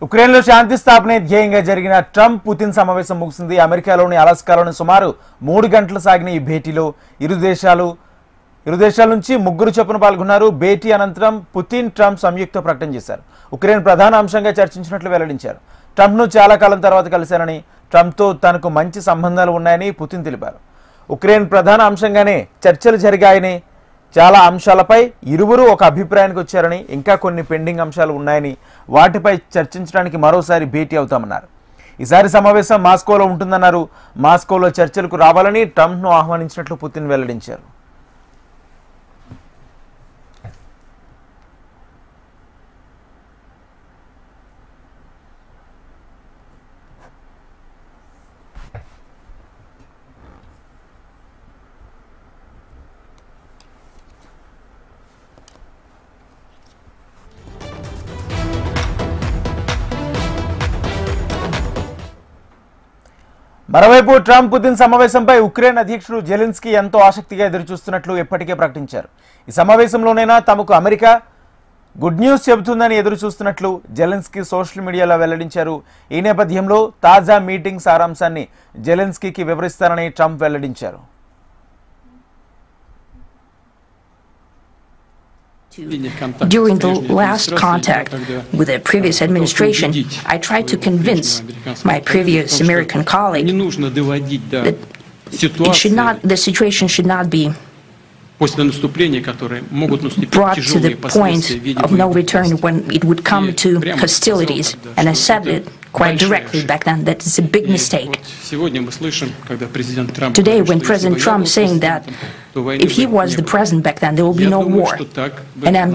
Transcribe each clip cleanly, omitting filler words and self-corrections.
ఉక్రెయిన్లో శాంతి స్థాపనే ధ్యేయంగా జరిగిన ట్రంప్ పుతిన్ సమావేశం ముగిసింది. అమెరికాలోని అలాస్కాలోని సుమారు 3 గంటలు సాగిన ఈ భేటీలో ఇరు దేశాల నుంచి ముగ్గురు చొప్పున పాల్గొన్నారు. భేటీ అనంతరం పుతిన్, ట్రంప్ సంయుక్త ప్రకటన చేశారు. ఉక్రెయిన్ ప్రధాన అంశంగా చర్చించినట్లు వెల్లడించారు. ట్రంప్ను చాలా కాలం తర్వాత కలిశారని, ట్రంప్తో తనకు మంచి సంబంధాలు ఉన్నాయని పుతిన్ తెలిపారు. ఉక్రెయిన్ ప్రధాన అంశంగానే చర్చలు జరిగాయని, చాలా అంశాలపై ఇరువురు ఒక అభిప్రాయానికి వచ్చారని, ఇంకా కొన్ని పెండింగ్ అంశాలు ఉన్నాయని, వాటిపై చర్చించడానికి మరోసారి భేటీ అవుతామన్నారు. ఈసారి సమావేశం మాస్కోలో ఉంటుందన్నారు. మాస్కోలో చర్చలకు రావాలని ట్రంప్ను ఆహ్వానించినట్లు పుతిన్ వెల్లడించారు. మరోవైపు ట్రంప్ పుతిన్ సమావేశంపై ఉక్రెయిన్ అధ్యక్షుడు జెలెన్స్కీ ఎంతో ఆసక్తిగా ఎదురుచూస్తున్నట్లు ఇప్పటికే ప్రకటించారు. ఈ సమావేశంలోనైనా తమకు అమెరికా గుడ్ న్యూస్ చెబుతుందని ఎదురు చూస్తున్నట్లు జెలెన్స్కీ సోషల్ మీడియాలో వెల్లడించారు. ఈ నేపథ్యంలో తాజా మీటింగ్ సారాంశాన్ని జెలెన్స్కీకి వివరిస్తారని ట్రంప్ వెల్లడించారు. During the last contact with the previous administration, I tried to convince my previous American colleague that the situation should not be brought to the point of no return when it would come to hostilities, and I said it quite directly back then that it's a big mistake. Today, when President Trump is saying that if he was the president back then, there will be no war, and I'm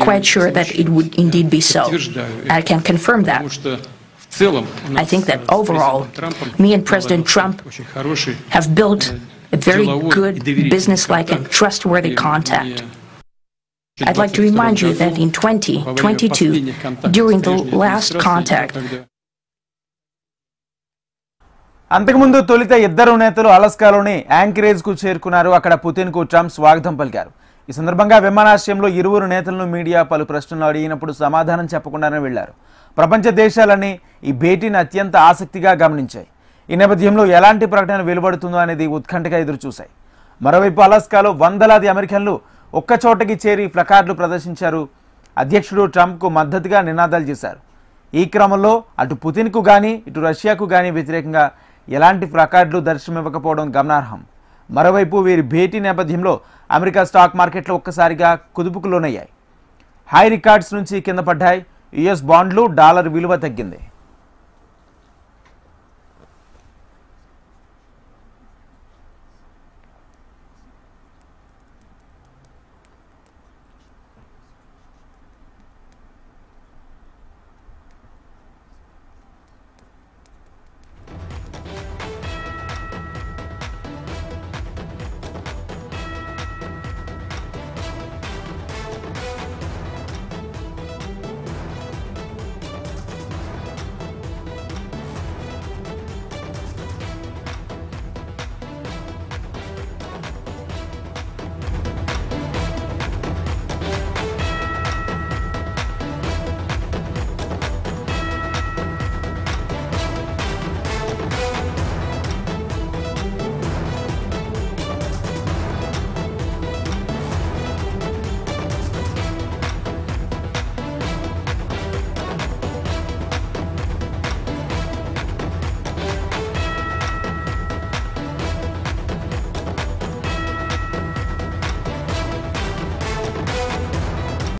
quite sure that it would indeed be so. I can confirm that. I think that overall, me and President Trump have built a very good, business-like and trustworthy contact. I'd like to remind you that in 2022, during the last contact, అంతకుముందు తొలిత ఇద్దరు నేతలు అలాస్కాలోని యాంకరేజ్కు చేరుకున్నారు. అక్కడ పుతిన్కు Trump స్వాగతం పలికారు. ఈ సందర్భంగా విమానాశ్రయంలో ఇరువురు నేతలను మీడియా పలు ప్రశ్నలు అడిగినప్పుడు సమాధానం చెప్పకుండానే వెళ్లారు. ప్రపంచ దేశాలన్నీ ఈ భేటీని అత్యంత ఆసక్తిగా గమనించాయి. ఈ నేపథ్యంలో ఎలాంటి ప్రకటన వెలువడుతుందో అనేది ఉత్కంఠగా ఎదురుచూశాయి. మరోవైపు అలాస్కాలో వందలాది అమెరికన్లు ఒక్కచోటకి చేరి ప్లకార్డులు ప్రదర్శించారు. అధ్యక్షుడు ట్రంప్కు మద్దతుగా నినాదాలు చేశారు. ఈ క్రమంలో అటు పుతిన్కు కానీ ఇటు రష్యాకు కానీ వ్యతిరేకంగా ఎలాంటి ప్లకార్డులు దర్శనమివ్వకపోవడం గమనార్హం. మరోవైపు వీరి భేటీ నేపథ్యంలో అమెరికా స్టాక్ మార్కెట్లు ఒక్కసారిగా కుదుపుకు లోనయ్యాయి. హై రికార్డ్స్ నుంచి కింద పడ్డాయి. యుఎస్ బాండ్లు, డాలర్ విలువ తగ్గింది.